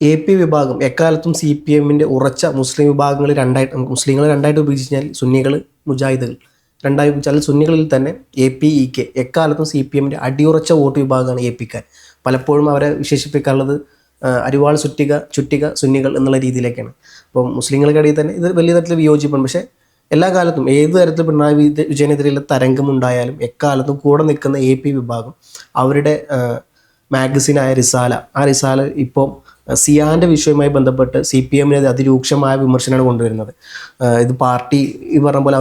AP വിഭാഗം എക്കാലത്തും CPM-ന്റെ ഉറച്ച മുസ്ലിം വിഭാഗങ്ങൾ മുസ്ലിങ്ങളെ രണ്ടായിട്ട് വിഭജിച്ച് കഴിഞ്ഞാൽ സുന്നികൾ, മുജാഹിദുകൾ രണ്ടായി വിഭജിച്ചാൽ സുന്നികളിൽ തന്നെ APEK എക്കാലത്തും CPM-ന്റെ അടിയുറച്ച വോട്ട് വിഭാഗമാണ് APക്കാർ. പലപ്പോഴും അവരെ വിശേഷിപ്പിക്കാനുള്ളത് അരിവാൾ ചുറ്റിക സുന്നികൾ എന്നുള്ള രീതിയിലേക്കാണ്. അപ്പം മുസ്ലിങ്ങൾക്കിടയിൽ തന്നെ ഇത് വലിയ തരത്തിൽ വിയോജിപ്പാണ്. പക്ഷേ എല്ലാ കാലത്തും ഏത് തരത്തിൽ പിണറായി വിജയനെതിരെയുള്ള തരംഗമുണ്ടായാലും എക്കാലത്തും കൂടെ നിൽക്കുന്ന AP വിഭാഗം അവരുടെ മാഗസിനായ റിസാല, ആ റിസാല ഇപ്പോൾ സിയാൻ്റെ വിഷയവുമായി ബന്ധപ്പെട്ട് CPM-നെതിരെ അതിരൂക്ഷമായ വിമർശനമാണ് കൊണ്ടുവരുന്നത്. ഇത് പാർട്ടി ഈ പറഞ്ഞ പോലെ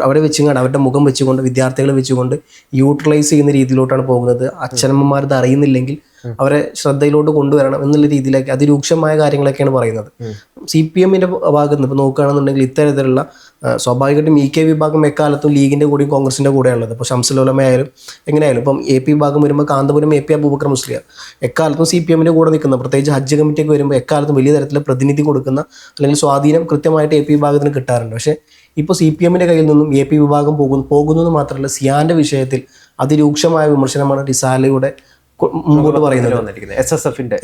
അവരെ വെച്ചുകൊണ്ട് അവരുടെ മുഖം വെച്ചുകൊണ്ട് വിദ്യാർത്ഥികളെ വെച്ചുകൊണ്ട് യൂട്ടിലൈസ് ചെയ്യുന്ന രീതിയിലോട്ടാണ് പോകുന്നത്. അച്ഛനമ്മമാർ ഇത് അറിയുന്നില്ലെങ്കിൽ അവരെ ശ്രദ്ധയിലോട്ട് കൊണ്ടുവരണം എന്നുള്ള രീതിയിലേക്ക് അതിരൂക്ഷമായ കാര്യങ്ങളൊക്കെയാണ് പറയുന്നത്. CPM-ന്റെ ഭാഗത്ത് നിന്ന് ഇപ്പോൾ നോക്കുകയാണെന്നുണ്ടെങ്കിൽ ഇത്തരത്തിലുള്ള സ്വാഭാവികമായിട്ടും EK വിഭാഗം എക്കാലത്തും ലീഗിൻ്റെ കൂടെയും കോൺഗ്രസിൻ്റെ കൂടെയുള്ളത്. ഇപ്പോൾ ഷംസുൽ ഉലമ ആയാലും എങ്ങനെയായാലും ഇപ്പം AP വിഭാഗം വരുമ്പോൾ കാന്തപുരം AP അബൂബക്കർ മുസ്ലിയാർ എക്കാലത്തും CPM-ന്റെ കൂടെ നിൽക്കുന്ന, പ്രത്യേകിച്ച് ഹജ്ജ് കമ്മിറ്റിയൊക്കെ വരുമ്പോൾ എക്കാലത്തും വലിയ തരത്തിൽ പ്രതിനിധി കൊടുക്കുന്ന അല്ലെങ്കിൽ സ്വാധീനം കൃത്യമായിട്ട് AP വിഭാഗത്തിന് കിട്ടാറുണ്ട്. പക്ഷേ ഇപ്പോൾ CPM-ന്റെ കയ്യിൽ നിന്നും AP വിഭാഗം പോകുന്നത് മാത്രമല്ല സിയാൻ്റെ വിഷയത്തിൽ അതിരൂക്ഷമായ വിമർശനമാണ് റിസാലയുടെ മുമ്പോട്ട് പറയുന്നത്, SSF-ന്റെ.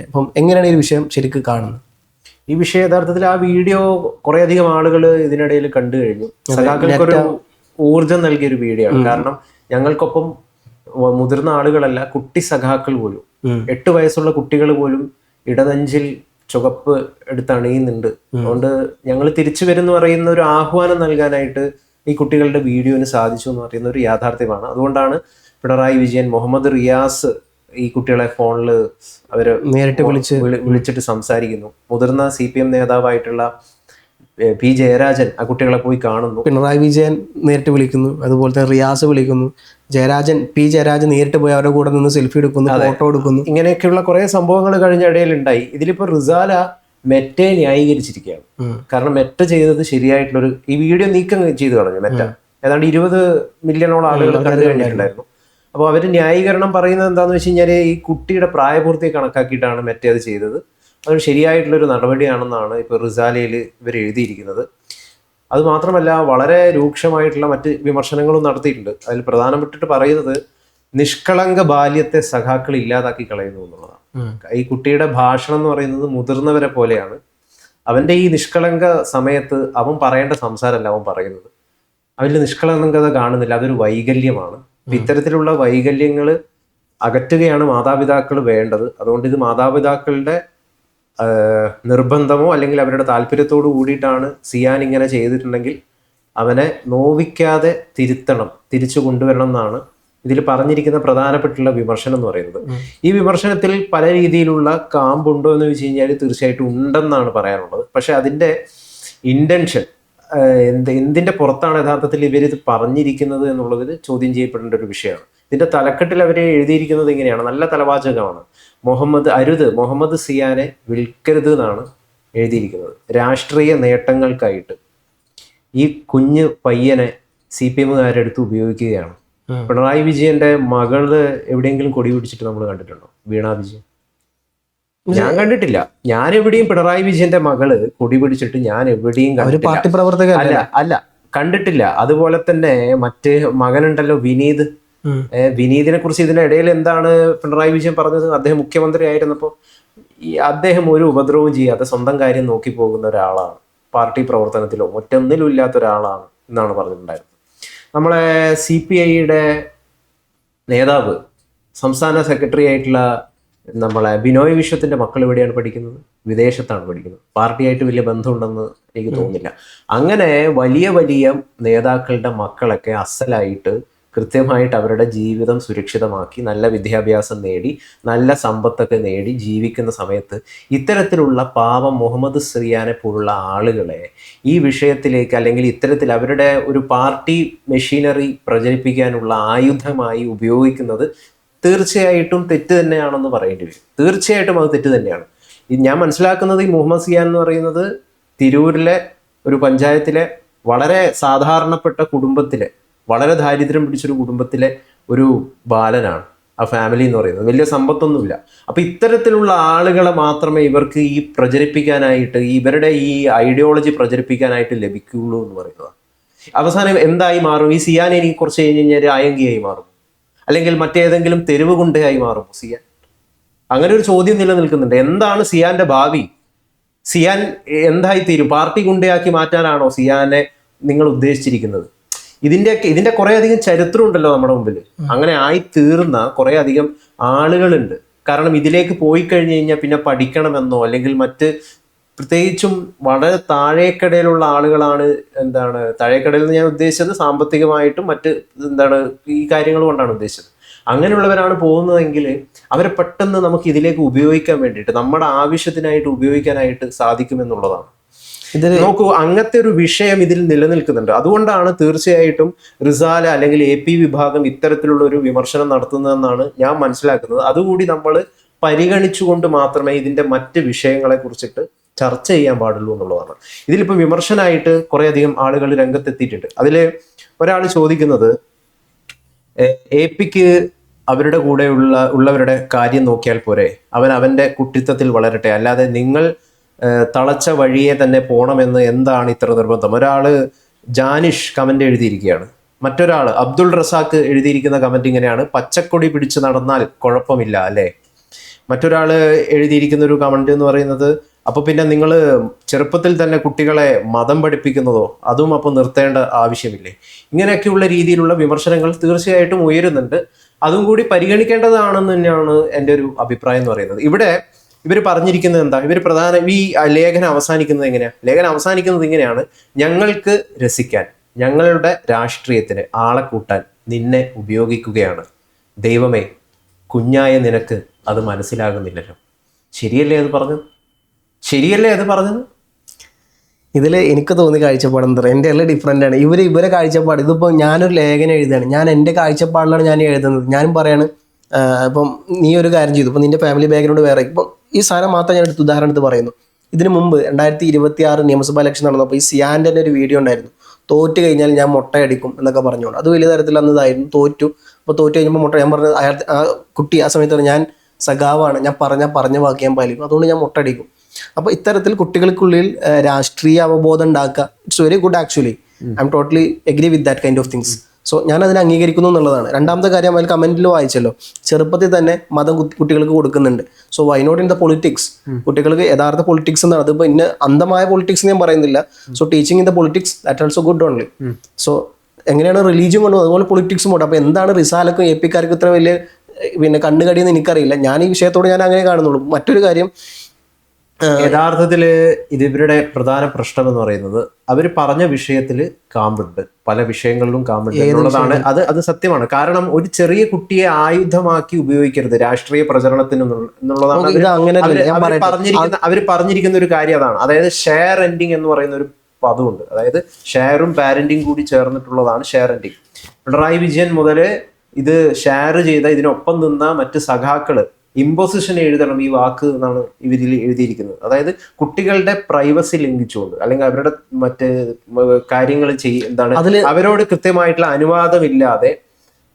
അപ്പം എങ്ങനെയാണ് ഈ വിഷയം ശരിക്കും കാണുന്നത്? ഈ വിഷയം യഥാർത്ഥത്തിൽ ആ വീഡിയോ കുറെ അധികം ആളുകൾ ഇതിനിടയിൽ കണ്ടു കഴിഞ്ഞു. സഖാക്കൾക്കൊരു ഊർജം നൽകിയൊരു വീഡിയോ ആണ്. കാരണം ഞങ്ങൾക്കൊപ്പം മുതിർന്ന ആളുകളല്ല, കുട്ടി സഖാക്കൾ പോലും, 8 വയസ്സുള്ള കുട്ടികൾ പോലും ഇടനെഞ്ചിൽ ചുവപ്പ് എടുത്ത് അണിയുന്നുണ്ട്. അതുകൊണ്ട് ഞങ്ങൾ തിരിച്ചു വരുന്നു പറയുന്ന ഒരു ആഹ്വാനം നൽകാനായിട്ട് ഈ കുട്ടികളുടെ വീഡിയോന് സാധിച്ചു എന്ന് പറയുന്ന ഒരു യാഥാർത്ഥ്യമാണ്. അതുകൊണ്ടാണ് പിണറായി വിജയൻ, മുഹമ്മദ് റിയാസ് ഈ കുട്ടികളെ ഫോണിൽ അവര് നേരിട്ട് വിളിച്ചിട്ട് സംസാരിക്കുന്നു. മുതിർന്ന CPM നേതാവായിട്ടുള്ള P ജയരാജൻ ആ കുട്ടികളെ പോയി കാണുന്നു. പിണറായി വിജയൻ നേരിട്ട് വിളിക്കുന്നു, അതുപോലെ തന്നെ റിയാസ് വിളിക്കുന്നു, P ജയരാജൻ നേരിട്ട് പോയി അവരുടെ കൂടെ നിന്ന് സെൽഫി എടുക്കുന്നു, ഫോട്ടോ എടുക്കുന്നു. ഇങ്ങനെയൊക്കെയുള്ള കുറെ സംഭവങ്ങൾ കഴിഞ്ഞ ഇടയിലുണ്ടായി. ഇതിലിപ്പോ റിസാല മെറ്റയെ ന്യായീകരിച്ചിരിക്കുകയാണ്. കാരണം മെറ്റ ചെയ്തത് ശരിയായിട്ടുള്ളൊരു, ഈ വീഡിയോ നീക്കം ചെയ്ത് കളഞ്ഞു മെറ്റ. ഏതാണ്ട് 20 മില്യണോളം ആളുകൾ കണ്ടു കഴിഞ്ഞിട്ടുണ്ടായിരുന്നു. അപ്പോൾ അവർ ന്യായീകരണം പറയുന്നത് എന്താണെന്ന് വെച്ച് കഴിഞ്ഞാൽ ഈ കുട്ടിയുടെ പ്രായപൂർത്തി കണക്കാക്കിയിട്ടാണ് മെറ്റ അത് ചെയ്തത്. അതൊരു ശരിയായിട്ടുള്ളൊരു നടപടിയാണെന്നാണ് ഇപ്പോൾ റിസാലയിൽ ഇവർ എഴുതിയിരിക്കുന്നത്. അതുമാത്രമല്ല വളരെ രൂക്ഷമായിട്ടുള്ള മറ്റ് വിമർശനങ്ങളും നടത്തിയിട്ടുണ്ട്. അതിൽ പ്രധാനപ്പെട്ടിട്ട് പറയുന്നത് നിഷ്കളങ്ക ബാല്യത്തെ സഖാക്കൾ ഇല്ലാതാക്കി കളയുന്നു എന്നുള്ളതാണ്. ഈ കുട്ടിയുടെ ഭാഷണം എന്ന് പറയുന്നത് മുതിർന്നവരെ പോലെയാണ്. അവൻ്റെ ഈ നിഷ്കളങ്ക സമയത്ത് അവൻ പറയേണ്ട സംസാരമല്ല അവൻ പറയുന്നത്. അവരിൽ നിഷ്കളങ്കത കാണുന്നില്ല, അതൊരു വൈകല്യമാണ്. ഇത്തരത്തിലുള്ള വൈകല്യങ്ങൾ അകറ്റുകയാണ് മാതാപിതാക്കൾ വേണ്ടത്. അതുകൊണ്ട് ഇത് മാതാപിതാക്കളുടെ നിർബന്ധമോ അല്ലെങ്കിൽ അവരുടെ താല്പര്യത്തോടു കൂടിയിട്ടാണ് സിയാൻ ഇങ്ങനെ ചെയ്തിട്ടുണ്ടെങ്കിൽ അവനെ നോവിക്കാതെ തിരുത്തണം, തിരിച്ചു കൊണ്ടുവരണം എന്നാണ് ഇതിൽ പറഞ്ഞിരിക്കുന്ന പ്രധാനപ്പെട്ടുള്ള വിമർശനം എന്ന് പറയുന്നത്. ഈ വിമർശനത്തിൽ പല രീതിയിലുള്ള കാമ്പുണ്ടോ എന്ന് വെച്ച് കഴിഞ്ഞാൽ തീർച്ചയായിട്ടും ഉണ്ടെന്നാണ് പറയാനുള്ളത്. പക്ഷെ അതിൻ്റെ ഇൻറ്റൻഷൻ എന്തിൻ്റെ പുറത്താണ് യഥാർത്ഥത്തിൽ ഇവരിത് പറഞ്ഞിരിക്കുന്നത് എന്നുള്ളതിൽ ചോദ്യം ചെയ്യപ്പെടേണ്ട ഒരു വിഷയമാണ്. ഇതിൻ്റെ തലക്കെട്ടിൽ അവർ എഴുതിയിരിക്കുന്നത് ഇങ്ങനെയാണ്, നല്ല തലവാചകമാണ്. മുഹമ്മദ് സിയാനെ വിൽക്കരുത് എന്നാണ് എഴുതിയിരിക്കുന്നത്. രാഷ്ട്രീയ നേട്ടങ്ങൾക്കായിട്ട് ഈ കുഞ്ഞ് പയ്യനെ CPM-കാരെടുത്ത് ഉപയോഗിക്കുകയാണ്. പിണറായി വിജയന്റെ മകള് എവിടെയെങ്കിലും കൊടി പിടിച്ചിട്ട് നമ്മൾ കണ്ടിട്ടുണ്ടോ? വീണ വിജയൻ ഞാൻ കണ്ടിട്ടില്ല. ഞാൻ എവിടെയും പിണറായി വിജയന്റെ മകള് കൊടി പിടിച്ചിട്ട് ഞാൻ എവിടെയും അല്ല കണ്ടിട്ടില്ല. അതുപോലെ തന്നെ മറ്റേ മകനുണ്ടല്ലോ വിനീതിനെ കുറിച്ച് ഇതിനിടയിൽ എന്താണ് പിണറായി വിജയൻ പറഞ്ഞത്? അദ്ദേഹം മുഖ്യമന്ത്രി ആയിരുന്നപ്പോൾ അദ്ദേഹം ഒരു ഉപദ്രവവും ചെയ്യാതെ സ്വന്തം കാര്യം നോക്കി പോകുന്ന ഒരാളാണ്, പാർട്ടി പ്രവർത്തനത്തിലോ മറ്റൊന്നിലും ഇല്ലാത്ത ഒരാളാണ് എന്നാണ് പറഞ്ഞിട്ടുണ്ടായിരുന്നത്. നമ്മളെ CPI-യുടെ നേതാവ്, സംസ്ഥാന സെക്രട്ടറി ആയിട്ടുള്ള നമ്മളെ ബിനോയ് വിശ്വത്തിന്റെ മക്കൾ എവിടെയാണ് പഠിക്കുന്നത്? വിദേശത്താണ് പഠിക്കുന്നത്. പാർട്ടിയായിട്ട് വലിയ ബന്ധമുണ്ടെന്ന് എനിക്ക് തോന്നുന്നില്ല. അങ്ങനെ വലിയ വലിയ നേതാക്കളുടെ മക്കളൊക്കെ അസലായിട്ട് കൃത്യമായിട്ട് അവരുടെ ജീവിതം സുരക്ഷിതമാക്കി നല്ല വിദ്യാഭ്യാസം നേടി നല്ല സമ്പത്തൊക്കെ നേടി ജീവിക്കുന്ന സമയത്ത് ഇത്തരത്തിലുള്ള പാവം മുഹമ്മദ് സിയാനെ പോലുള്ള ആളുകളെ ഈ വിഷയത്തിലേക്ക് അല്ലെങ്കിൽ ഇത്തരത്തിൽ അവരുടെ ഒരു പാർട്ടി മെഷീനറി പ്രചരിപ്പിക്കാനുള്ള ആയുധമായി ഉപയോഗിക്കുന്നത് തീർച്ചയായിട്ടും തെറ്റ് തന്നെയാണെന്ന് പറയേണ്ടി വരും. തീർച്ചയായിട്ടും അത് തെറ്റ് തന്നെയാണ്. ഞാൻ മനസ്സിലാക്കുന്നത് ഈ മുഹമ്മദ് സിയാൻ എന്ന് പറയുന്നത് തിരൂരിലെ ഒരു പഞ്ചായത്തിലെ വളരെ സാധാരണപ്പെട്ട കുടുംബത്തിലെ, വളരെ ദാരിദ്ര്യം പിടിച്ചൊരു കുടുംബത്തിലെ ഒരു ബാലനാണ്. ആ ഫാമിലി എന്ന് പറയുന്നത് വലിയ സമ്പത്തൊന്നുമില്ല. അപ്പം ഇത്തരത്തിലുള്ള ആളുകളെ മാത്രമേ ഇവർക്ക് ഈ പ്രചരിപ്പിക്കാനായിട്ട്, ഇവരുടെ ഈ ഐഡിയോളജി പ്രചരിപ്പിക്കാനായിട്ട് ലഭിക്കുകയുള്ളൂ എന്ന് പറയുന്നത്. അവസാനം എന്തായി മാറും? ഈ സിയാൻ എനിക്ക് കുറച്ച് കഴിഞ്ഞ് കഴിഞ്ഞാൽ ആയങ്കിയായി മാറും, അല്ലെങ്കിൽ മറ്റേതെങ്കിലും തെരുവ് ഗുണ്ടയായി മാറും സിയാൻ. അങ്ങനെ ഒരു ചോദ്യം നിലനിൽക്കുന്നുണ്ട്. എന്താണ് സിയാന്റെ ഭാവി? സിയാൻ എന്തായിത്തീരും? പാർട്ടി ഗുണ്ടയാക്കി മാറ്റാനാണോ സിയാനെ നിങ്ങൾ ഉദ്ദേശിച്ചിരിക്കുന്നത്? ഇതിന്റെ കുറെ അധികം ചരിത്രം ഉണ്ടല്ലോ നമ്മുടെ മുമ്പിൽ. അങ്ങനെ ആയി തീർന്ന കുറെ അധികം ആളുകളുണ്ട്. കാരണം ഇതിലേക്ക് പോയി കഴിഞ്ഞു കഴിഞ്ഞാൽ പിന്നെ പഠിക്കണമെന്നോ അല്ലെങ്കിൽ മറ്റ് പ്രത്യേകിച്ചും വളരെ താഴേക്കടയിലുള്ള ആളുകളാണ്. താഴേക്കടയിൽ നിന്ന് ഞാൻ ഉദ്ദേശിച്ചത് സാമ്പത്തികമായിട്ടും മറ്റ് ഈ കാര്യങ്ങൾ കൊണ്ടാണ് ഉദ്ദേശിച്ചത്. അങ്ങനെയുള്ളവരാണ് പോകുന്നതെങ്കിൽ അവരെ പെട്ടെന്ന് നമുക്ക് ഇതിലേക്ക് ഉപയോഗിക്കാൻ വേണ്ടിയിട്ട്, നമ്മുടെ ആവശ്യത്തിനായിട്ട് ഉപയോഗിക്കാനായിട്ട് സാധിക്കുമെന്നുള്ളതാണ്. നോക്കൂ, അങ്ങനത്തെ ഒരു വിഷയം ഇതിൽ നിലനിൽക്കുന്നുണ്ട്. അതുകൊണ്ടാണ് തീർച്ചയായിട്ടും റിസാല അല്ലെങ്കിൽ AP വിഭാഗം ഇത്തരത്തിലുള്ള ഒരു വിമർശനം നടത്തുന്നതെന്നാണ് ഞാൻ മനസ്സിലാക്കുന്നത്. അതുകൂടി നമ്മൾ പരിഗണിച്ചുകൊണ്ട് മാത്രമേ ഇതിന്റെ മറ്റ് വിഷയങ്ങളെ കുറിച്ചിട്ട് ചർച്ച ചെയ്യാൻ പാടുള്ളൂ എന്നുള്ളതാണ്. ഇതിലിപ്പോൾ വിമർശനമായിട്ട് കുറെ അധികം ആളുകൾ രംഗത്തെത്തിയിട്ടുണ്ട്. അതിൽ ഒരാൾ ചോദിക്കുന്നത്, APക്ക് അവരുടെ കൂടെ ഉള്ളവരുടെ കാര്യം നോക്കിയാൽ പോരെ, അവന്റെ കുട്ടിത്തത്തിൽ വളരട്ടെ, അല്ലാതെ നിങ്ങൾ തളച്ച വഴിയെ തന്നെ പോണമെന്ന് എന്താണ് ഇത്ര നിർബന്ധം? ഒരാള് ജാനിഷ് കമന്റ് എഴുതിയിരിക്കുകയാണ്. മറ്റൊരാൾ അബ്ദുൾ റസാഖ് എഴുതിയിരിക്കുന്ന കമന്റ് ഇങ്ങനെയാണ്: പച്ചക്കൊടി പിടിച്ച് നടന്നാൽ കുഴപ്പമില്ല അല്ലേ. മറ്റൊരാള് എഴുതിയിരിക്കുന്ന ഒരു കമന്റ് എന്ന് പറയുന്നത്, അപ്പൊ പിന്നെ നിങ്ങൾ ചെറുപ്പത്തിൽ തന്നെ കുട്ടികളെ മതം പഠിപ്പിക്കുന്നതോ അതും അപ്പോൾ നിർത്തേണ്ട ആവശ്യമില്ലേ? ഇങ്ങനെയൊക്കെയുള്ള രീതിയിലുള്ള വിമർശനങ്ങൾ തീർച്ചയായിട്ടും ഉയരുന്നുണ്ട്. അതും കൂടി പരിഗണിക്കേണ്ടതാണെന്ന് തന്നെയാണ് എൻ്റെ ഒരു അഭിപ്രായം എന്ന് പറയുന്നത്. ഇവിടെ ഇവർ പറഞ്ഞിരിക്കുന്നത് എന്താ? ഈ ലേഖനം അവസാനിക്കുന്നത് എങ്ങനെയാ? ലേഖനം അവസാനിക്കുന്നത് ഇങ്ങനെയാണ്: ഞങ്ങൾക്ക് രസിക്കാൻ, ഞങ്ങളുടെ രാഷ്ട്രീയത്തിന് ആളെ കൂട്ടാൻ നിന്നെ ഉപയോഗിക്കുകയാണ്. ദൈവമേ, കുഞ്ഞായ നിനക്ക് അത് മനസ്സിലാകുന്നില്ലല്ലോ. ശരിയല്ലേ അത് പറഞ്ഞത്? ഇതിൽ എനിക്ക് തോന്നിയ കാഴ്ചപ്പാട് എന്താ പറയുക, എൻ്റെ എല്ലാം ഡിഫറെൻ്റ് ആണ്. ഇവരെ കാഴ്ചപ്പാട്, ഇതിപ്പോൾ ഞാനൊരു ലേഖനം എഴുതുകയാണ്, ഞാൻ എൻ്റെ കാഴ്ചപ്പാടിലാണ് ഞാൻ എഴുതുന്നത്. ഞാനും പറയാണ്, ഇപ്പം നീ ഒരു കാര്യം ചെയ്തു, ഇപ്പം നിൻ്റെ ഫാമിലി ബാക്ക്ഗ്രൗണ്ട് വേറെ, ഇപ്പം ഈ സാധനം മാത്രം ഞാൻ ഉദാഹരണത്തിന് പറയുന്നു. ഇതിനു മുമ്പ് 2026 നിയമസഭാ ഇലക്ഷൻ നടന്നപ്പോൾ ഈ സിയാൻ്റെ തന്നെ ഒരു വീഡിയോ ഉണ്ടായിരുന്നു, തോറ്റ് കഴിഞ്ഞാൽ ഞാൻ മുട്ടയടിക്കും എന്നൊക്കെ പറഞ്ഞുകൊണ്ട്. അത് വലിയ തരത്തിൽ അന്നതായിരുന്നു. തോറ്റു കഴിഞ്ഞപ്പോൾ മുട്ട, ഞാൻ പറഞ്ഞത് ആ കുട്ടി ആ സമയത്ത് ഞാൻ സഖാവാണ്, ഞാൻ പറഞ്ഞ വാക്ക് ഞാൻ പാലിക്കും, അതുകൊണ്ട് ഞാൻ മുട്ടടിക്കും. അപ്പോൾ ഇത്തരത്തിൽ കുട്ടികൾക്കുള്ളിൽ രാഷ്ട്രീയ അവബോധം ഉണ്ടാക്കുക, it's very good actually. I am totally agree with that kind of things. So ഞാൻ അതിനെ അംഗീകരിക്കുന്നു എന്നുള്ളതാണ്. രണ്ടാമത്തെ കാര്യം, അതിൽ കമന്റിൽ വായിച്ചല്ലോ, ചെറുപ്പത്തിൽ തന്നെ മതം കുട്ടികൾക്ക് കൊടുക്കുന്നുണ്ട്. So why not in the politics? കുട്ടികൾക്ക് യഥാർത്ഥ പൊളിറ്റിക്സ് എന്നാണ്. അതിപ്പോൾ ഇന്ന അന്ധമായ പൊളിറ്റിക്സ് ഞാൻ പറയുന്നില്ല. So teaching in the politics that also good only. So എങ്ങനെയാണ് റിലീജിയൻ കൊണ്ടുപോകും, അതുപോലെ പൊളിറ്റിക്സും കൊണ്ട്. അപ്പോൾ എന്താണ് റിസാലക്കും APക്കാർക്കും ഇത്ര വലിയ കണ്ണുകടിയെന്ന് എനിക്കറിയില്ല. ഞാൻ ഈ വിഷയത്തോട് ഞാൻ അങ്ങനെ കാണുന്നുള്ളൂ. മറ്റൊരു കാര്യം, യഥാർത്ഥത്തില് ഇവരുടെ പ്രധാന പ്രശ്നം എന്ന് പറയുന്നത്, അവർ പറഞ്ഞ വിഷയത്തിൽ കാമ്പുണ്ട്, പല വിഷയങ്ങളിലും കാമ്പുണ്ട് എന്നുള്ളതാണ്. അത് സത്യമാണ്. കാരണം ഒരു ചെറിയ കുട്ടിയെ ആയുധമാക്കി ഉപയോഗിക്കരുത് രാഷ്ട്രീയ പ്രചരണത്തിന് എന്നുള്ളതാണ് അവർ പറഞ്ഞിരിക്കുന്ന ഒരു കാര്യം. അതാണ്, അതായത് ഷെയർ എൻഡിങ് എന്ന് പറയുന്ന ഒരു പദമുണ്ട്. അതായത് ഷെയറും പാരന്റിങ് കൂടി ചേർന്നിട്ടുള്ളതാണ് ഷെയർ എൻഡിങ്. പിണറായി വിജയൻ മുതൽ ഇത് ഷെയർ ചെയ്ത, ഇതിനൊപ്പം നിന്ന മറ്റ് സഖാക്കള് ഇമ്പോസിഷൻ എഴുതണം ഈ വാക്ക് എന്നാണ് ഇവരിൽ എഴുതിയിരിക്കുന്നത്. അതായത് കുട്ടികളുടെ പ്രൈവസി ലംഘിച്ചുകൊണ്ട്, അല്ലെങ്കിൽ അവരുടെ മറ്റ് കാര്യങ്ങൾ അവരോട് കൃത്യമായിട്ടുള്ള അനുവാദമില്ലാതെ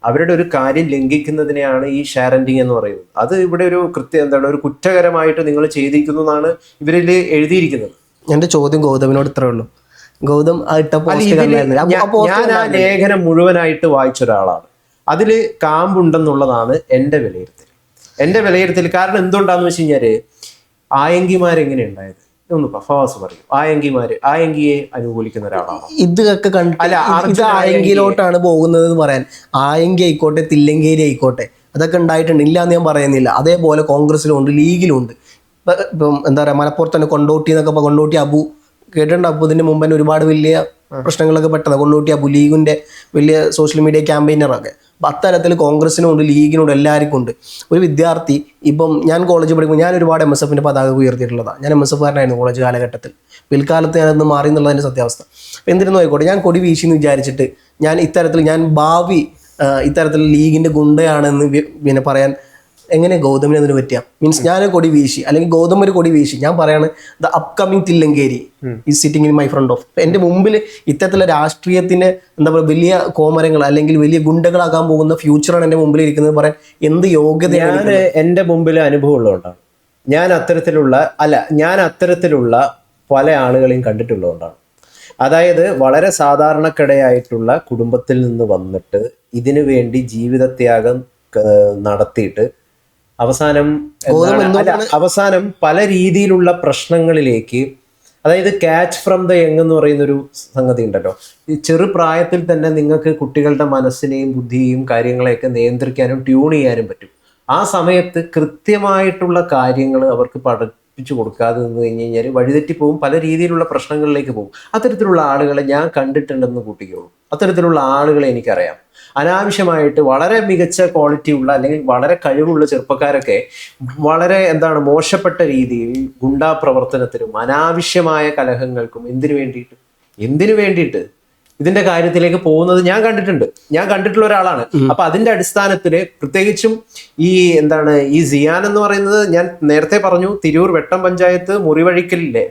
അവരുടെ ഒരു കാര്യം ലംഘിക്കുന്നതിനെയാണ് ഈ ഷെയറിംഗ് എന്ന് പറയുന്നത്. അത് ഇവിടെ ഒരു ഒരു കുറ്റകരമായിട്ട് നിങ്ങൾ ചെയ്തിരിക്കുന്നതാണ് ഇവരിൽ എഴുതിയിരിക്കുന്നത്. എന്റെ ചോദ്യം ഗൗതമിനോട് ഇത്രേ ഉള്ളൂ. ഗൗതം ഞാൻ ആ ലേഖനം മുഴുവനായിട്ട് വായിച്ച ഒരാളാണ്. അതില് കാമ്പുണ്ടെന്നുള്ളതാണ് എൻ്റെ വിലയിരുത്തൽ. കാരണം എന്തുകൊണ്ടാന്ന് വെച്ച് കഴിഞ്ഞാല്, ആയങ്കിമാരെങ്ങനെ ഉണ്ടായത് ഒന്ന് ഫവാസ് പറയും. ആയങ്കിയെ അനുകൂലിക്കുന്ന ഒരാളാണ്. ഇതൊക്കെ ഇത് ആയങ്കിലോട്ടാണ് പോകുന്നത് എന്ന് പറയാൻ. ആയങ്കി ആയിക്കോട്ടെ, തില്ലങ്കേരി ആയിക്കോട്ടെ, അതൊക്കെ ഉണ്ടായിട്ടുണ്ട്, ഇല്ല എന്ന് ഞാൻ പറയുന്നില്ല. അതേപോലെ കോൺഗ്രസിലും ഉണ്ട്, ലീഗിലും ഉണ്ട്. ഇപ്പം എന്താ പറയുക, മലപ്പുറത്ത് തന്നെ കൊണ്ടോട്ടി എന്നൊക്കെ, കൊണ്ടോട്ടി അബു കേട്ടിട്ടുണ്ട്. അബു ഇതിന്റെ മുമ്പ് തന്നെ ഒരുപാട് വലിയ പ്രശ്നങ്ങളൊക്കെ പെട്ടതാണ്. കൊണ്ടോട്ടി അബു ലീഗിന്റെ വലിയ സോഷ്യൽ മീഡിയ ക്യാമ്പയിനറൊക്കെ. അപ്പം അത്തരത്തിൽ കോൺഗ്രസിനും ഉണ്ട്, ലീഗിനും ഉണ്ട്, എല്ലാവർക്കും ഉണ്ട്. ഒരു വിദ്യാർത്ഥി, ഇപ്പം ഞാൻ കോളേജ് പഠിക്കുമ്പോൾ ഞാൻ ഒരുപാട് MSFന്റെ പതാക ഉയർത്തിയിട്ടുള്ളതാണ്. ഞാൻ MSFകാരനായിരുന്നു കോളേജ് കാലഘട്ടത്തിൽ. പിൽക്കാലത്ത് ഞാനൊന്ന് മാറി എന്നുള്ളതിൻ്റെ സത്യാവസ്ഥ. അപ്പം എന്തിനു ആയിക്കോട്ടെ, ഞാൻ കൊടി വീശി എന്ന് വിചാരിച്ചിട്ട് ഞാൻ ഭാവി ഇത്തരത്തിൽ ലീഗിന്റെ ഗുണ്ടയാണെന്ന് പിന്നെ പറയാൻ എങ്ങനെ ഗൗതമിന് അതിന് പറ്റുക? മീൻസ് ഞാൻ കൊടി വീശി, അല്ലെങ്കിൽ ഗൗതം ഒരു കൊടി വീശി, ഞാൻ പറയാണ് the upcoming Thillankeri is sitting in my friend of. എൻ്റെ മുമ്പിൽ ഇത്തരത്തിലുള്ള രാഷ്ട്രീയത്തിന് എന്താ പറയുക, വലിയ കോമരങ്ങൾ അല്ലെങ്കിൽ വലിയ ഗുണ്ടകളാക്കാൻ പോകുന്ന ഫ്യൂച്ചറാണ് എൻ്റെ മുമ്പിൽ ഇരിക്കുന്നത് പറയാൻ എന്ത് യോഗ്യതയാണ്? എൻ്റെ മുമ്പിൽ അനുഭവം ഉള്ളതുകൊണ്ടാണ്. ഞാൻ അത്തരത്തിലുള്ള പല ആളുകളെയും കണ്ടിട്ടുള്ളതുകൊണ്ടാണ്. അതായത് വളരെ സാധാരണക്കിടയായിട്ടുള്ള കുടുംബത്തിൽ നിന്ന് വന്നിട്ട് ഇതിനു വേണ്ടി ജീവിതത്യാഗം നടത്തിയിട്ട് അവസാനം അവസാനം പല രീതിയിലുള്ള പ്രശ്നങ്ങളിലേക്ക്, അതായത് ക്യാച്ച് ഫ്രം ദ യങ് എന്ന് പറയുന്ന ഒരു സംഗതി ഉണ്ടല്ലോ. ഈ ചെറുപ്രായത്തിൽ തന്നെ നിങ്ങൾക്ക് കുട്ടികളുടെ മനസ്സിനെയും ബുദ്ധിയെയും കാര്യങ്ങളെയൊക്കെ നിയന്ത്രിക്കാനും ട്യൂൺ ചെയ്യാനും പറ്റും. ആ സമയത്ത് കൃത്യമായിട്ടുള്ള കാര്യങ്ങൾ അവർക്ക് പഠിപ്പിച്ചു കൊടുക്കാതെ നിന്ന് കഴിഞ്ഞ് കഴിഞ്ഞാൽ വഴിതെറ്റിപ്പോവും, പല രീതിയിലുള്ള പ്രശ്നങ്ങളിലേക്ക് പോകും. അത്തരത്തിലുള്ള ആളുകളെ ഞാൻ കണ്ടിട്ടുണ്ടെന്ന് കൂട്ടിക്കോളൂ. അത്തരത്തിലുള്ള ആളുകളെ എനിക്കറിയാം. അനാവശ്യമായിട്ട് വളരെ മികച്ച ക്വാളിറ്റി ഉള്ള അല്ലെങ്കിൽ വളരെ കഴിവുള്ള ചെറുപ്പക്കാരൊക്കെ വളരെ മോശപ്പെട്ട രീതിയിൽ ഗുണ്ടാ പ്രവർത്തനത്തിനും അനാവശ്യമായ കലഹങ്ങൾക്കും എന്തിനു വേണ്ടിയിട്ട് ഇതിന്റെ കാര്യത്തിലേക്ക് പോകുന്നത് ഞാൻ കണ്ടിട്ടുള്ള ഒരാളാണ്. അപ്പൊ അതിന്റെ അടിസ്ഥാനത്തില് പ്രത്യേകിച്ചും ഈ സിയാൻ എന്ന് പറയുന്നത്, ഞാൻ നേരത്തെ പറഞ്ഞു, തിരൂർ വെട്ടം പഞ്ചായത്ത് മുറിവഴിക്കലില്ലേ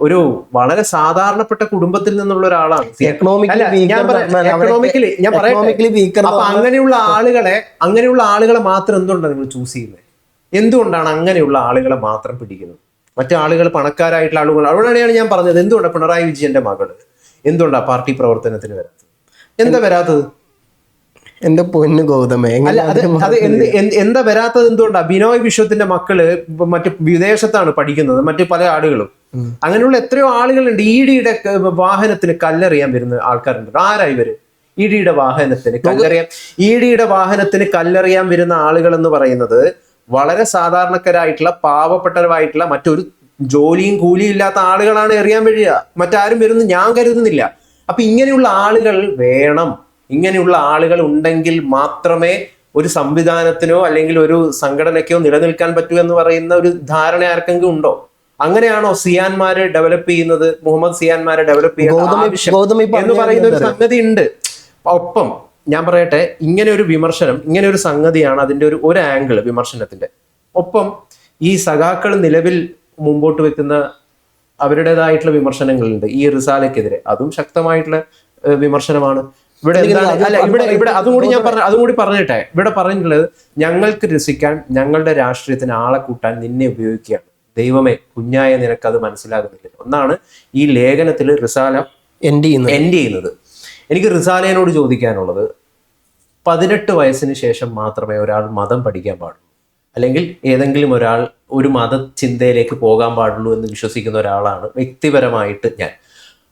ഒരു വളരെ സാധാരണപ്പെട്ട കുടുംബത്തിൽ നിന്നുള്ള ഒരാളാണ്. ഞാൻ പറയട്ടെ, അപ്പൊ അങ്ങനെയുള്ള ആളുകളെ മാത്രം എന്തുകൊണ്ടാണ് നിങ്ങൾ ചൂസ് ചെയ്യുന്നത്? എന്തുകൊണ്ടാണ് അങ്ങനെയുള്ള ആളുകളെ മാത്രം പിടിക്കുന്നത്? മറ്റു ആളുകൾ പണക്കാരായിട്ടുള്ള ആളുകൾ. അവിടെയാണ് ഞാൻ പറഞ്ഞത്, എന്തുകൊണ്ടാണ് പിണറായി വിജയന്റെ മകള് എന്തുകൊണ്ടാ പാർട്ടി പ്രവർത്തനത്തിന് വരാത്തത്? എന്താ വരാത്തത്? എന്റെ പൊന്നു ഗൗതമേ, എന്താ വരാത്തത്? എന്തുകൊണ്ടാ? ബിനോയ് വിശ്വത്തിന്റെ മക്കള് മറ്റു വിദേശത്താണ് പഠിക്കുന്നത്, മറ്റു പല ആളുകളും. അങ്ങനെയുള്ള എത്രയോ ആളുകളുണ്ട്. ഇഡിയുടെ വാഹനത്തിന് കല്ലെറിയാൻ വരുന്ന ആൾക്കാരുണ്ട്. ആരാ ഇവര്? ഇഡിയുടെ വാഹനത്തിന് കല്ലെറിയാൻ വരുന്ന ആളുകൾ എന്ന് പറയുന്നത് വളരെ സാധാരണക്കാരായിട്ടുള്ള പാവപ്പെട്ടവരായിട്ടുള്ള മറ്റൊരു ജോലിയും കൂലിയും ഇല്ലാത്ത ആളുകളാണ് എറിയാൻ വരിക. മറ്റാരും വരുന്നു ഞാൻ കരുതുന്നില്ല. അപ്പൊ ഇങ്ങനെയുള്ള ആളുകൾ വേണം. ഇങ്ങനെയുള്ള ആളുകൾ ഉണ്ടെങ്കിൽ മാത്രമേ ഒരു സംവിധാനത്തിനോ അല്ലെങ്കിൽ ഒരു സംഘടനയ്ക്കോ നിലനിൽക്കാൻ പറ്റൂ എന്ന് പറയുന്ന ഒരു ധാരണ ആർക്കെങ്കിലും ഉണ്ടോ? അങ്ങനെയാണോ സിയാന്മാരെ ഡെവലപ്പ് ചെയ്യുന്നത്? മുഹമ്മദ് സിയാന്മാരെ ഡെവലപ്പ് ചെയ്യുന്ന എന്ന് പറയുന്ന ഒരു സംഗതി ഉണ്ട്. ഒപ്പം ഞാൻ പറയട്ടെ, ഇങ്ങനെ ഒരു വിമർശനം, ഇങ്ങനെ ഒരു സംഗതിയാണ് അതിന്റെ ഒരു ആംഗിൾ വിമർശനത്തിന്റെ. ഒപ്പം ഈ സഖാക്കൾ നിലവിൽ മുമ്പോട്ട് വെക്കുന്ന അവരുടേതായിട്ടുള്ള വിമർശനങ്ങളുണ്ട് ഈ റിസാലയ്ക്കെതിരെ. അതും ശക്തമായിട്ടുള്ള വിമർശനമാണ്. ഇവിടെ അതുകൂടി പറഞ്ഞിട്ടെ, ഇവിടെ പറഞ്ഞിട്ടുള്ളത്, ഞങ്ങൾക്ക് രസിക്കാൻ, ഞങ്ങളുടെ രാഷ്ട്രീയത്തിന് ആളെ കൂട്ടാൻ നിന്നെ ഉപയോഗിക്കുകയാണ്. ദൈവമേ, കുഞ്ഞായ നിനക്കത് മനസ്സിലാകുന്നില്ല ഒന്നാണ് ഈ ലേഖനത്തിൽ റിസാല എൻഡ് ചെയ്യുന്നത്. എനിക്ക് റിസാലയോട് ചോദിക്കാനുള്ളത്, 18 വയസ്സിന് ശേഷം മാത്രമേ ഒരാൾ മതം പഠിക്കാൻ പാടുള്ളൂ, അല്ലെങ്കിൽ ഏതെങ്കിലും ഒരാൾ ഒരു മതചിന്തയിലേക്ക് പോകാൻ പാടുള്ളൂ എന്ന് വിശ്വസിക്കുന്ന ഒരാളാണ് വ്യക്തിപരമായിട്ട് ഞാൻ.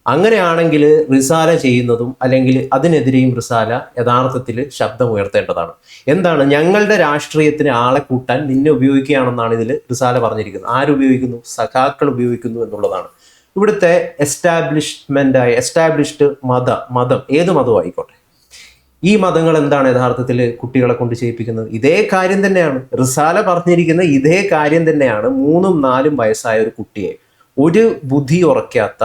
അങ്ങനെയാണെങ്കിൽ റിസാല ചെയ്യുന്നതും അല്ലെങ്കിൽ അതിനെതിരെയും റിസാല യഥാർത്ഥത്തിൽ ശബ്ദമുയർത്തേണ്ടതാണ്. എന്താണ്? ഞങ്ങളുടെ രാഷ്ട്രീയത്തിന് ആളെ കൂട്ടാൻ നിന്നെ ഉപയോഗിക്കുകയാണെന്നാണ് ഇതിൽ റിസാല പറഞ്ഞിരിക്കുന്നത്. ആരുപയോഗിക്കുന്നു? സഖാക്കൾ ഉപയോഗിക്കുന്നു എന്നുള്ളതാണ്. ഇവിടുത്തെ എസ്റ്റാബ്ലിഷ്ഡ് മതം ഏത് മതവും ആയിക്കോട്ടെ, ഈ മതങ്ങൾ എന്താണ് യഥാർത്ഥത്തിൽ കുട്ടികളെ കൊണ്ട് ചെയ്യിപ്പിക്കുന്നത്? ഇതേ കാര്യം തന്നെയാണ് റിസാല പറഞ്ഞിരിക്കുന്ന. ഇതേ കാര്യം തന്നെയാണ് 3ഉം 4ഉം വയസ്സായ ഒരു കുട്ടിയെ, ഒരു ബുദ്ധി ഉറക്കാത്ത,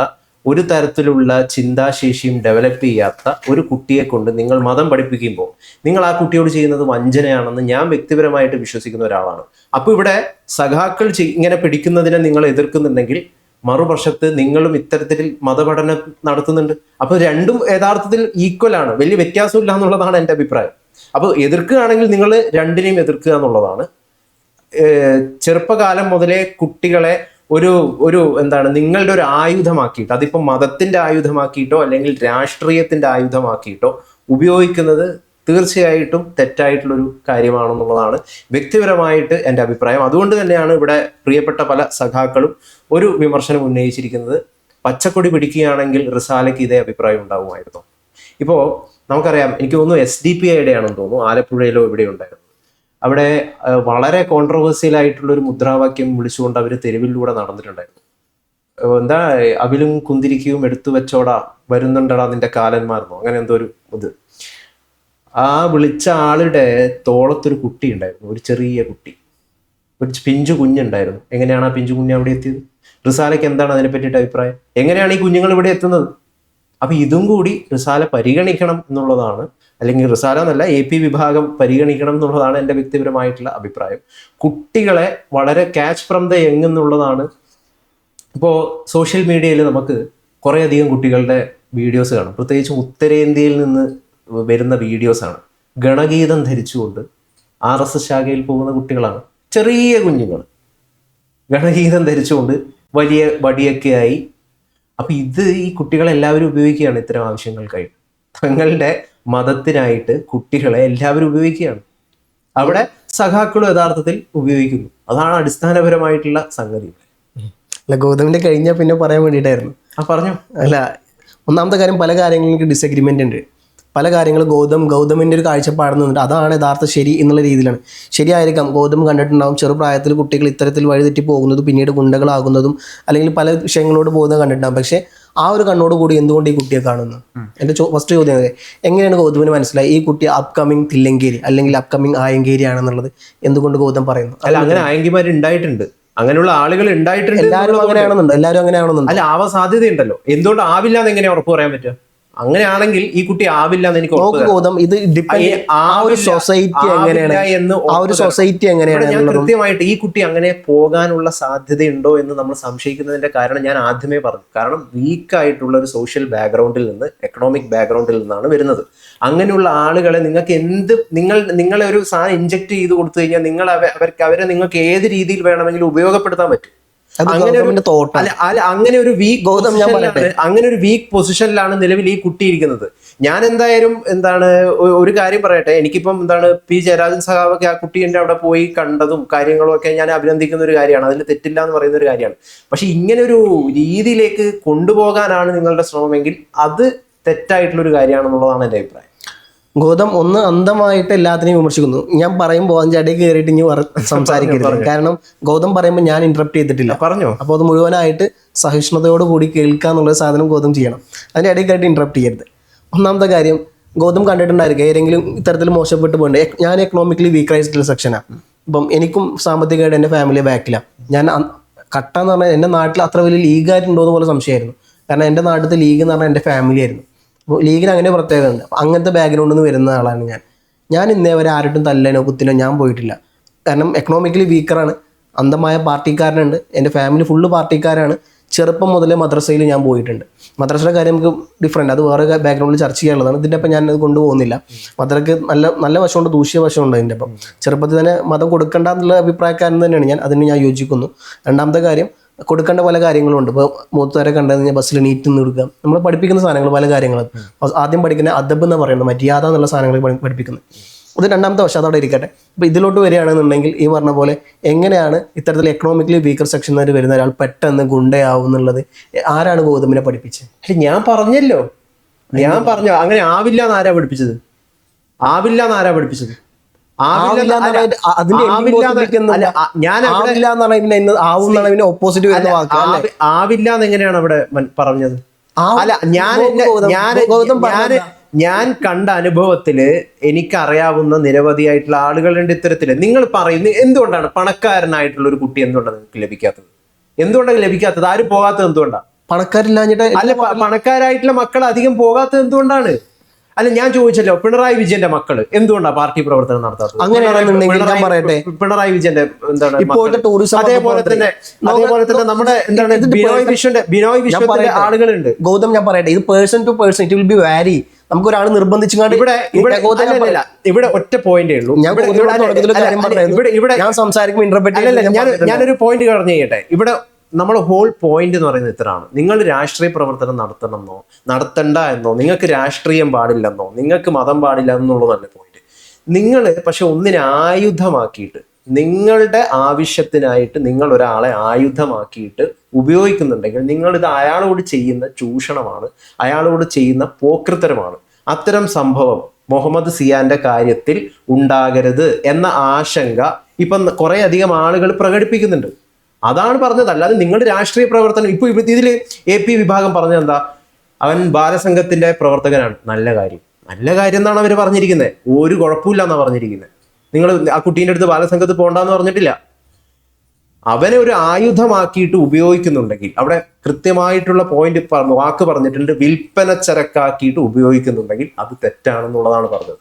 ഒരു തരത്തിലുള്ള ചിന്താശേഷിയും ഡെവലപ്പ് ചെയ്യാത്ത ഒരു കുട്ടിയെ കൊണ്ട് നിങ്ങൾ മതം പഠിപ്പിക്കുമ്പോൾ നിങ്ങൾ ആ കുട്ടിയോട് ചെയ്യുന്നത് വഞ്ചനയാണെന്ന് ഞാൻ വ്യക്തിപരമായിട്ട് വിശ്വസിക്കുന്ന ഒരാളാണ്. അപ്പൊ ഇവിടെ സഖാക്കൾ ഇങ്ങനെ പിടിക്കുന്നതിനെ നിങ്ങൾ എതിർക്കുന്നുണ്ടെങ്കിൽ, മറുപക്ഷത്ത് നിങ്ങളും ഇത്തരത്തിൽ മതപഠനം നടത്തുന്നുണ്ട്. അപ്പൊ രണ്ടും യഥാർത്ഥത്തിൽ ഈക്വൽ ആണ്, വലിയ വ്യത്യാസമില്ല എന്നുള്ളതാണ് എൻ്റെ അഭിപ്രായം. അപ്പൊ എതിർക്കുകയാണെങ്കിൽ നിങ്ങൾ രണ്ടിനെയും എതിർക്കുക എന്നുള്ളതാണ്. ചെറുപ്പകാലം മുതലേ കുട്ടികളെ നിങ്ങളുടെ ഒരു ആയുധമാക്കിയിട്ട്, അതിപ്പോൾ മതത്തിന്റെ ആയുധമാക്കിയിട്ടോ അല്ലെങ്കിൽ രാഷ്ട്രീയത്തിന്റെ ആയുധമാക്കിയിട്ടോ ഉപയോഗിക്കുന്നത് തീർച്ചയായിട്ടും തെറ്റായിട്ടുള്ളൊരു കാര്യമാണെന്നുള്ളതാണ് വ്യക്തിപരമായിട്ട് എൻ്റെ അഭിപ്രായം. അതുകൊണ്ട് തന്നെയാണ് ഇവിടെ പ്രിയപ്പെട്ട പല സഖാക്കളും ഒരു വിമർശനം ഉന്നയിച്ചിരിക്കുന്നത്. പച്ചക്കൊടി പിടിക്കുകയാണെങ്കിൽ റിസാലയ്ക്ക് ഇതേ അഭിപ്രായം ഉണ്ടാകുമായിരുന്നു. ഇപ്പോൾ നമുക്കറിയാം, എനിക്ക് തോന്നുന്നു SDPIയുടെ ആണെന്ന് തോന്നുന്നു, ആലപ്പുഴയിലോ ഇവിടെ ഉണ്ടായിരുന്നു. അവിടെ വളരെ കോൺട്രവേഴ്സ്യൽ ആയിട്ടുള്ള ഒരു മുദ്രാവാക്യം വിളിച്ചുകൊണ്ട് അവർ തെരുവിലൂടെ നടന്നിട്ടുണ്ടായിരുന്നു. അവിലും കുന്തിരിക്കയും എടുത്തു വെച്ചോടാ, വരുന്നുണ്ടടാ നിന്റെ കാലന്മാർന്നോ, അങ്ങനെ എന്തോ ഒരു ഇത്. ആ വിളിച്ച ആളുടെ തോളത്തൊരു കുട്ടി ഉണ്ടായിരുന്നു, ഒരു ചെറിയ കുട്ടി, ഒരു പിഞ്ചു കുഞ്ഞുണ്ടായിരുന്നു. എങ്ങനെയാണ് ആ പിഞ്ചു കുഞ്ഞ് അവിടെ എത്തിയത്? റിസാലയ്ക്ക് എന്താണ് അതിനെ പറ്റിയിട്ട് അഭിപ്രായം? എങ്ങനെയാണ് ഈ കുഞ്ഞുങ്ങൾ ഇവിടെ എത്തുന്നത്? അപ്പൊ ഇതും കൂടി റിസാല പരിഗണിക്കണം എന്നുള്ളതാണ്, അല്ലെങ്കിൽ റിസാല എന്നല്ല, AP വിഭാഗം പരിഗണിക്കണം എന്നുള്ളതാണ് എൻ്റെ വ്യക്തിപരമായിട്ടുള്ള അഭിപ്രായം. കുട്ടികളെ വളരെ ക്യാച്ച് ഫ്രം ദ യങ് എന്നുള്ളതാണ്. ഇപ്പോൾ സോഷ്യൽ മീഡിയയിൽ നമുക്ക് കുറേയധികം കുട്ടികളുടെ വീഡിയോസ് കാണും, പ്രത്യേകിച്ചും ഉത്തരേന്ത്യയിൽ നിന്ന് വരുന്ന വീഡിയോസാണ്. ഗണഗീതം ധരിച്ചുകൊണ്ട് RSS ശാഖയിൽ പോകുന്ന കുട്ടികളാണ്, ചെറിയ കുഞ്ഞുങ്ങൾ ഗണഗീതം ധരിച്ചുകൊണ്ട് വലിയ വടിയൊക്കെയായി. അപ്പൊ ഈ കുട്ടികളെല്ലാവരും ഉപയോഗിക്കുകയാണ് ഇത്തരം ആവശ്യങ്ങൾക്കായി. തങ്ങളുടെ മതത്തിനായിട്ട് കുട്ടികളെ എല്ലാവരും ഉപയോഗിക്കുകയാണ്. അവിടെ സഖാക്കളും യഥാർത്ഥത്തിൽ ഉപയോഗിക്കുന്നു. അതാണ് അടിസ്ഥാനപരമായിട്ടുള്ള സംഗതി. അല്ല, ഗൗതമിന്റെ കഴിഞ്ഞാൽ പിന്നെ പറയാൻ വേണ്ടിയിട്ടായിരുന്നു. പറഞ്ഞോ. അല്ല, ഒന്നാമത്തെ കാര്യം, പല കാര്യങ്ങളും എനിക്ക് ഡിസഗ്രിമെന്റ് ഉണ്ട്. പല കാര്യങ്ങളും ഗൗതമിൻ്റെ ഒരു കാഴ്ചപ്പാട് നിന്നിട്ട് അതാണ് യഥാർത്ഥ ശരി എന്നുള്ള രീതിയിലാണ്. ശരിയായിരിക്കാം, ഗൗതം കണ്ടിട്ടുണ്ടാവും ചെറുപ്രായത്തിൽ കുട്ടികൾ ഇത്തരത്തിൽ വഴിതെറ്റി പോകുന്നതും പിന്നീട് ഗുണ്ടകളാകുന്നതും അല്ലെങ്കിൽ പല വിഷയങ്ങളോട് പോകുന്നത് കണ്ടിട്ടുണ്ടാകും. പക്ഷേ ആ ഒരു കണ്ണോട് കൂടി എന്തുകൊണ്ട് ഈ കുട്ടിയെ കാണുന്നു? എൻ്റെ ഫസ്റ്റ് ചോദ്യം എങ്ങനെയാണ് ഗൗതമിന് മനസ്സിലായി ഈ കുട്ടി അപ്കമിങ് തില്ലങ്കേരി അല്ലെങ്കിൽ അപ്കമിങ് ആയങ്കേരി ആണെന്നുള്ളത്? എന്തുകൊണ്ട് ഗൗതം പറയുന്നു? അല്ല, അങ്ങനെ ആയങ്കിമാർ ഉണ്ടായിട്ടുണ്ട്, അങ്ങനെയുള്ള ആളുകൾ ഉണ്ടായിട്ടുണ്ട്. എല്ലാവരും അങ്ങനെയാണെന്നുണ്ട്. അല്ല, ആവാൻ സാധ്യതയുണ്ടല്ലോ. എന്തുകൊണ്ട് ആവില്ല എന്ന് എങ്ങനെ ഉറപ്പ് പറയാൻ പറ്റുക? അങ്ങനെയാണെങ്കിൽ ഈ കുട്ടി ആവില്ല എന്ന് എനിക്ക് ഗൗതം, ഇത് സൊസൈറ്റി എങ്ങനെയാണ് ഞാൻ കൃത്യമായിട്ട് ഈ കുട്ടി അങ്ങനെ പോകാനുള്ള സാധ്യതയുണ്ടോ എന്ന് നമ്മൾ സംശയിക്കുന്നതിന്റെ കാരണം ഞാൻ ആദ്യമേ പറഞ്ഞു. കാരണം വീക്കായിട്ടുള്ള ഒരു സോഷ്യൽ ബാക്ക്ഗ്രൗണ്ടിൽ നിന്ന്, എക്കണോമിക് ബാക്ക്ഗ്രൗണ്ടിൽ നിന്നാണ് വരുന്നത്. അങ്ങനെയുള്ള ആളുകളെ നിങ്ങൾക്ക് നിങ്ങളെ ഒരു സാധനം ഇൻജെക്ട് ചെയ്ത് കൊടുത്തു കഴിഞ്ഞാൽ അവരെ നിങ്ങൾക്ക് ഏത് രീതിയിൽ വേണമെങ്കിലും ഉപയോഗപ്പെടുത്താൻ പറ്റും. അങ്ങനെ ഒരു വീക്ക് പൊസിഷനിലാണ് നിലവിൽ ഈ കുട്ടി ഇരിക്കുന്നത്. ഞാൻ എന്തായാലും ഒരു കാര്യം പറയട്ടെ. എനിക്കിപ്പം പി ജയരാജൻ സഖാവൊക്കെ ആ കുട്ടീൻ്റെ അവിടെ പോയി കണ്ടതും കാര്യങ്ങളും ഒക്കെ ഞാൻ അഭിനന്ദിക്കുന്ന ഒരു കാര്യമാണ്. അതിൽ തെറ്റില്ല എന്ന് പറയുന്ന ഒരു കാര്യമാണ്. പക്ഷെ ഇങ്ങനെ ഒരു രീതിയിലേക്ക് കൊണ്ടുപോകാനാണ് നിങ്ങളുടെ ശ്രമമെങ്കിൽ അത് തെറ്റായിട്ടുള്ളൊരു കാര്യമാണെന്നുള്ളതാണ് എൻ്റെ അഭിപ്രായം. ഗൗതം ഒന്ന് അന്ധമായിട്ട് എല്ലാത്തിനെയും വിമർശിക്കുന്നു. ഞാൻ പറയുമ്പോൾ അതിൻ്റെ ഇടയിൽ കയറിയിട്ട് ഇനി സംസാരിക്കരുത്. കാരണം ഗൗതം പറയുമ്പോൾ ഞാൻ ഇന്ററപ്റ്റ് ചെയ്തിട്ടില്ല. പറഞ്ഞോ. അപ്പോൾ അത് മുഴുവനായിട്ട് സഹിഷ്ണുതയോട് കൂടി കേൾക്കുക എന്നുള്ള സാധനം ഗൗതം ചെയ്യണം. അതിൻ്റെ ഇടയിൽ കയറിയിട്ട് ഇന്ററപ്റ്റ് ചെയ്യരുത്. ഒന്നാമത്തെ കാര്യം, ഗൗതം കണ്ടിട്ടുണ്ടായിരിക്കും ഏതെങ്കിലും ഇത്തരത്തിൽ മോശപ്പെട്ട് പോകേണ്ടത്. ഞാൻ എക്കണോമിക്കലി വീക്കായിട്ടുള്ള സെക്ഷനാണ്. ഇപ്പം എനിക്കും സാമ്പത്തികമായിട്ട് എൻ്റെ ഫാമിലി ബാക്കിലാണ്. ഞാൻ കട്ടാന്ന് പറഞ്ഞാൽ എൻ്റെ നാട്ടിൽ അത്ര വലിയ ലീഗായിട്ടുണ്ടോ എന്ന് പോലെ സംശയമായിരുന്നു. കാരണം എൻ്റെ നാട്ടിലത്തെ ലീഗ് എന്ന് പറഞ്ഞാൽ എൻ്റെ ഫാമിലി ആയിരുന്നു. അപ്പോൾ ലീഗിന് അങ്ങനെ പ്രത്യേകത ഉണ്ട്. അങ്ങനത്തെ ബാക്ക്ഗ്രൗണ്ടിൽ നിന്ന് വരുന്ന ആളാണ് ഞാൻ ഇന്നേ വരെ ആരുടെ തല്ലാനോ കുത്തിനോ ഞാൻ പോയിട്ടില്ല. കാരണം എക്കണോമിക്കലി വീക്കറാണ്. അന്ധമായ പാർട്ടിക്കാരനുണ്ട്. എൻ്റെ ഫാമിലി ഫുള്ള് പാർട്ടിക്കാരാണ്. ചെറുപ്പം മുതലേ മദ്രസയിൽ ഞാൻ പോയിട്ടുണ്ട്. മദ്രസയുടെ കാര്യം നമുക്ക് ഡിഫറെൻ്റ്, അത് വേറെ ബാക്ക്ഗ്രൗണ്ടിൽ ചർച്ച ചെയ്യാനുള്ളതാണ്. ഇതിൻ്റെ അപ്പം ഞാൻ അത് കൊണ്ടുപോകുന്നില്ല. മദ്രക്ക് നല്ല വശമുണ്ട്, ദൂഷ്യ വശമുണ്ട്. അതിൻ്റെ അപ്പം ചെറുപ്പത്തിൽ തന്നെ മതം കൊടുക്കണ്ട എന്നുള്ള അഭിപ്രായക്കാരൻ തന്നെയാണ് ഞാൻ. അതിന് ഞാൻ യോജിക്കുന്നു. രണ്ടാമത്തെ കാര്യം, കൊടുക്കേണ്ട പല കാര്യങ്ങളുണ്ട്. ഇപ്പോൾ മൂത്തുകാരെ കണ്ടു കഴിഞ്ഞാൽ ബസ്സിൽ നീറ്റ് നിന്ന് കൊടുക്കുക. നമ്മൾ പഠിപ്പിക്കുന്ന സാധനങ്ങൾ പല കാര്യങ്ങളും. ആദ്യം പഠിക്കുന്ന അദബ് എന്ന് പറയുന്നത്, മര്യാദ എന്നുള്ള സാധനങ്ങൾ പഠിപ്പിക്കുന്നത്. അത് രണ്ടാമത്തെ വശം, അതവിടെ ഇരിക്കട്ടെ. അപ്പോൾ ഇതിലോട്ട് വരികയാണെന്നുണ്ടെങ്കിൽ ഈ പറഞ്ഞ പോലെ എങ്ങനെയാണ് ഇത്തരത്തിൽ എക്കണോമിക്കലി വീക്കർ സെക്ഷനിൽ വരുന്ന ഒരാൾ പെട്ടെന്ന് ഗുണ്ടയാവും എന്നുള്ളത് ആരാണ് ഗൗതമിനെ പഠിപ്പിച്ചത്? ഞാൻ പറഞ്ഞല്ലോ, അങ്ങനെ ആവില്ല എന്നാരാ പഠിപ്പിച്ചത്? ആവില്ല എങ്ങനെയാണ് അവിടെ പറഞ്ഞത്? അല്ല, ഞാൻ കണ്ട അനുഭവത്തില് എനിക്കറിയാവുന്ന നിരവധിയായിട്ടുള്ള ആളുകളുണ്ട് ഇത്തരത്തില്. നിങ്ങൾ പറയുന്നത് എന്തുകൊണ്ടാണ് പണക്കാരനായിട്ടുള്ള ഒരു കുട്ടി എന്തുകൊണ്ടാണ് നിങ്ങൾക്ക് ലഭിക്കാത്തത്? എന്തുകൊണ്ടാണ് ലഭിക്കാത്തത്? ആരും പോകാത്തത് എന്തുകൊണ്ടാണ്? പണക്കാരില്ലാഞ്ഞിട്ട് അല്ല, പണക്കാരായിട്ടുള്ള മക്കൾ അധികം പോകാത്തത് എന്തുകൊണ്ടാണ്? അല്ല, ഞാൻ ചോദിച്ചല്ലോ, പിണറായി വിജയന്റെ മക്കള് എന്തുകൊണ്ടാണ് പാർട്ടി പ്രവർത്തനം നടത്താത്തത്? പിണറായി വിജയന്റെ എന്താണ്? അതേപോലെ തന്നെ നമ്മുടെ എന്താണ് ബിനോയ് വിശ്വത്തിന്റെ ആളുകളുണ്ട്. ഗൗതം, ഞാൻ പറയട്ടെ, ഇത് person to person it will be vary. നമുക്ക് ഒരാൾ നിർബന്ധിച്ചുകൊണ്ട് ഇവിടെ ഒറ്റ പോയിന്റേ ഉള്ളൂ. ഞാൻ സംസാരിക്കുമ്പോൾ ഞാനൊരു പോയിന്റ് പറഞ്ഞു ചെയ്യട്ടെ. ഇവിടെ നമ്മൾ ഹോൾ പോയിന്റ് എന്ന് പറയുന്നത് ഇത്രയാണ്. നിങ്ങൾ രാഷ്ട്രീയ പ്രവർത്തനം നടത്തണമെന്നോ നടത്തണ്ട എന്നോ, നിങ്ങൾക്ക് രാഷ്ട്രീയം പാടില്ലെന്നോ, നിങ്ങൾക്ക് മതം പാടില്ല എന്നുള്ളതല്ല പോയിന്റ്. നിങ്ങൾ പക്ഷെ ഒന്നിനെ ആയുധമാക്കിയിട്ട്, നിങ്ങളുടെ ആവശ്യത്തിനായിട്ട് നിങ്ങൾ ഒരാളെ ആയുധമാക്കിയിട്ട് ഉപയോഗിക്കുന്നുണ്ടെങ്കിൽ നിങ്ങളിത് അയാളോട് ചെയ്യുന്ന ചൂഷണമാണ്, അയാളോട് ചെയ്യുന്ന പോക്രിത്തരമാണ്. അത്തരം സംഭവം മുഹമ്മദ് സിയാന്റെ കാര്യത്തിൽ ഉണ്ടാകരുത് എന്ന ആശങ്ക ഇപ്പം കുറെ അധികം ആളുകൾ പ്രകടിപ്പിക്കുന്നുണ്ട്. അതാണ് പറഞ്ഞത്. അല്ലാതെ നിങ്ങളുടെ രാഷ്ട്രീയ പ്രവർത്തനം ഇപ്പൊ ഇതിൽ AP വിഭാഗം പറഞ്ഞത് എന്താ? അവൻ ബാലസംഘത്തിന്റെ പ്രവർത്തകനാണ്. നല്ല കാര്യം എന്നാണ് അവർ പറഞ്ഞിരിക്കുന്നത്. ഒരു കുഴപ്പമില്ല എന്നാണ് പറഞ്ഞിരിക്കുന്നത്. നിങ്ങൾ ആ കുട്ടീൻ്റെ അടുത്ത് ബാലസംഘത്ത് പോകണ്ടെന്ന് പറഞ്ഞിട്ടില്ല. അവനെ ഒരു ആയുധമാക്കിയിട്ട് ഉപയോഗിക്കുന്നുണ്ടെങ്കിൽ, അവിടെ കൃത്യമായിട്ടുള്ള പോയിന്റ് വാക്ക് പറഞ്ഞിട്ടുണ്ട്, വിൽപ്പന ചരക്കാക്കിയിട്ട് ഉപയോഗിക്കുന്നുണ്ടെങ്കിൽ അത് തെറ്റാണെന്നുള്ളതാണ് പറഞ്ഞത്.